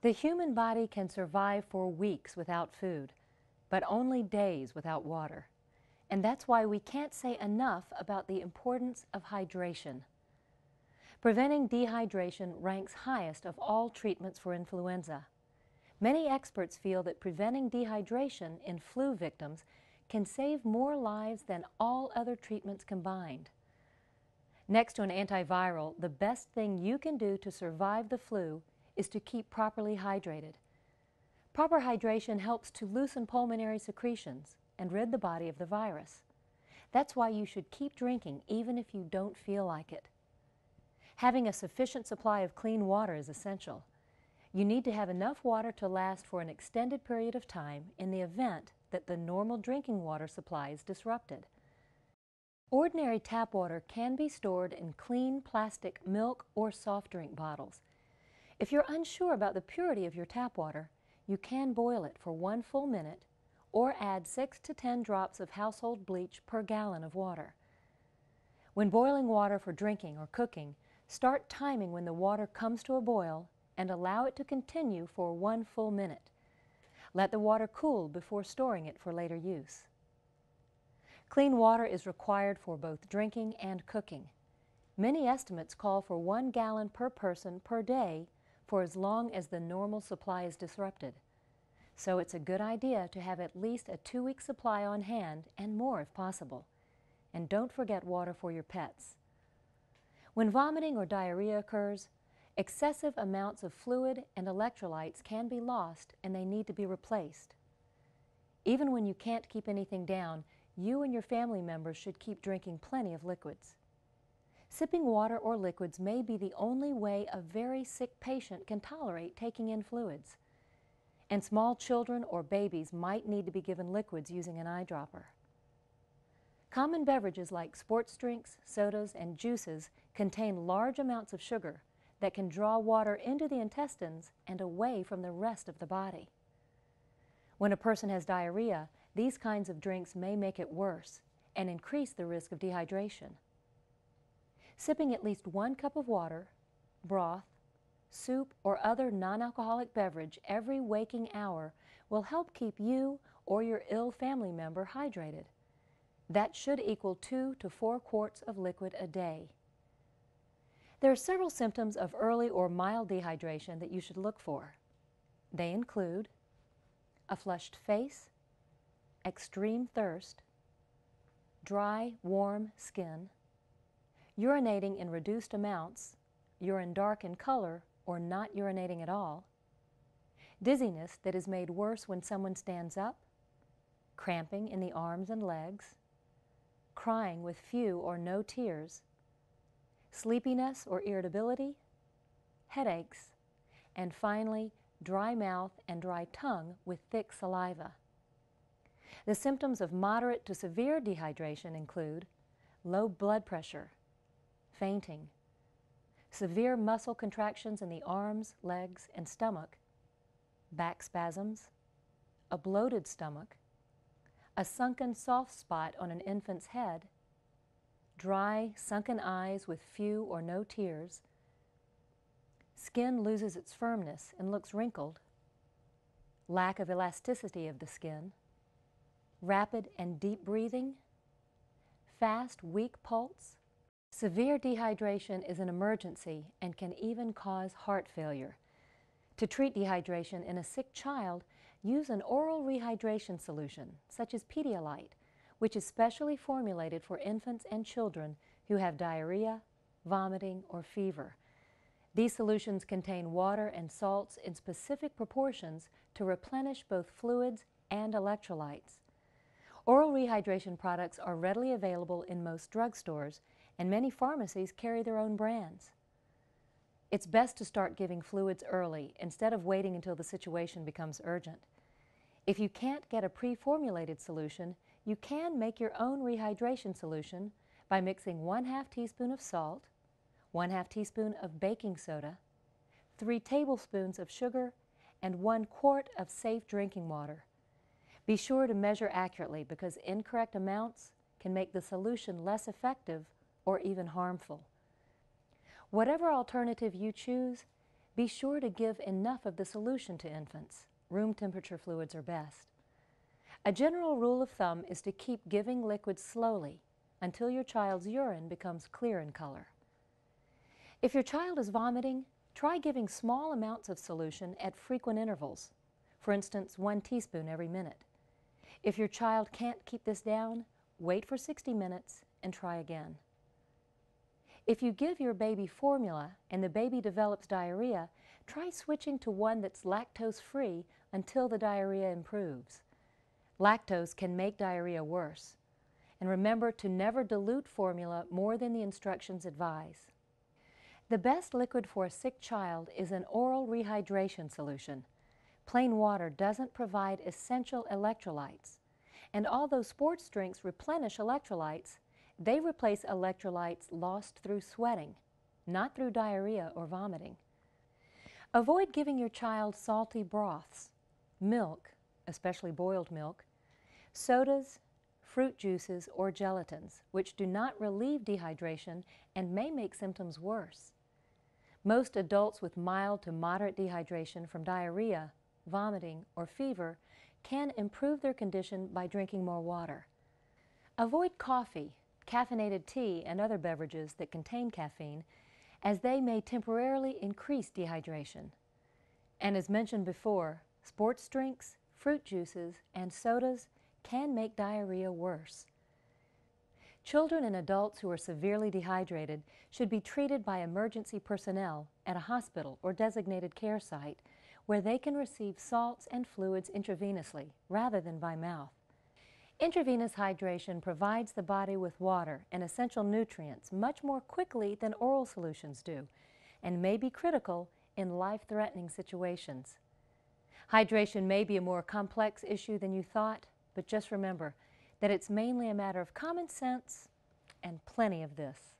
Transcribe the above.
The human body can survive for weeks without food, but only days without water. And that's why we can't say enough about the importance of hydration. Preventing dehydration ranks highest of all treatments for influenza. Many experts feel that preventing dehydration in flu victims can save more lives than all other treatments combined. Next to an antiviral, the best thing you can do to survive the flu is to keep properly hydrated. Proper hydration helps to loosen pulmonary secretions and rid the body of the virus. That's why you should keep drinking even if you don't feel like it. Having a sufficient supply of clean water is essential. You need to have enough water to last for an extended period of time in the event that the normal drinking water supply is disrupted. Ordinary tap water can be stored in clean plastic milk or soft drink bottles. If you're unsure about the purity of your tap water, you can boil it for 1 full minute or add 6 to 10 drops of household bleach per gallon of water. When boiling water for drinking or cooking, start timing when the water comes to a boil and allow it to continue for 1 full minute. Let the water cool before storing it for later use. Clean water is required for both drinking and cooking. Many estimates call for 1 gallon per person per day for as long as the normal supply is disrupted. So it's a good idea to have at least a 2-week supply on hand and more if possible. And don't forget water for your pets. When vomiting or diarrhea occurs, excessive amounts of fluid and electrolytes can be lost and they need to be replaced. Even when you can't keep anything down, you and your family members should keep drinking plenty of liquids. Sipping water or liquids may be the only way a very sick patient can tolerate taking in fluids. And small children or babies might need to be given liquids using an eyedropper. Common beverages like sports drinks, sodas, and juices contain large amounts of sugar that can draw water into the intestines and away from the rest of the body. When a person has diarrhea, these kinds of drinks may make it worse and increase the risk of dehydration. Sipping at least 1 cup of water, broth, soup, or other non-alcoholic beverage every waking hour will help keep you or your ill family member hydrated. That should equal 2 to 4 quarts of liquid a day. There are several symptoms of early or mild dehydration that you should look for. They include a flushed face, extreme thirst, dry, warm skin, urinating in reduced amounts, urine dark in color or not urinating at all, dizziness that is made worse when someone stands up, cramping in the arms and legs, crying with few or no tears, sleepiness or irritability, headaches, and finally, dry mouth and dry tongue with thick saliva. The symptoms of moderate to severe dehydration include low blood pressure, fainting, severe muscle contractions in the arms, legs, and stomach, back spasms, a bloated stomach, a sunken soft spot on an infant's head, dry, sunken eyes with few or no tears, skin loses its firmness and looks wrinkled, lack of elasticity of the skin, rapid and deep breathing, fast, weak pulse. Severe dehydration is an emergency and can even cause heart failure. To treat dehydration in a sick child, use an oral rehydration solution, such as Pedialyte, which is specially formulated for infants and children who have diarrhea, vomiting, or fever. These solutions contain water and salts in specific proportions to replenish both fluids and electrolytes. Oral rehydration products are readily available in most drugstores, and many pharmacies carry their own brands. It's best to start giving fluids early instead of waiting until the situation becomes urgent. If you can't get a pre-formulated solution, you can make your own rehydration solution by mixing 1/2 teaspoon of salt, 1/2 teaspoon of baking soda, 3 tablespoons of sugar, and 1 quart of safe drinking water. Be sure to measure accurately because incorrect amounts can make the solution less effective or even harmful. Whatever alternative you choose, Be sure to give enough of the solution to infants. Room temperature fluids are best. A general rule of thumb is to keep giving liquids slowly until your child's urine becomes clear in color. If your child is vomiting, try giving small amounts of solution at frequent intervals, for instance, 1 teaspoon every minute. If your child can't keep this down, wait for 60 minutes and try again. If you give your baby formula and the baby develops diarrhea, try switching to one that's lactose-free until the diarrhea improves. Lactose can make diarrhea worse. And remember to never dilute formula more than the instructions advise. The best liquid for a sick child is an oral rehydration solution. Plain water doesn't provide essential electrolytes. And although sports drinks replenish electrolytes, they replace electrolytes lost through sweating, not through diarrhea or vomiting. Avoid giving your child salty broths, milk, especially boiled milk, sodas, fruit juices, or gelatins, which do not relieve dehydration and may make symptoms worse. Most adults with mild to moderate dehydration from diarrhea, vomiting, or fever can improve their condition by drinking more water. Avoid coffee, caffeinated tea, and other beverages that contain caffeine, as they may temporarily increase dehydration. And as mentioned before, sports drinks, fruit juices, and sodas can make diarrhea worse. Children and adults who are severely dehydrated should be treated by emergency personnel at a hospital or designated care site where they can receive salts and fluids intravenously rather than by mouth. Intravenous hydration provides the body with water and essential nutrients much more quickly than oral solutions do, and may be critical in life-threatening situations. Hydration may be a more complex issue than you thought, but just remember that it's mainly a matter of common sense and plenty of this.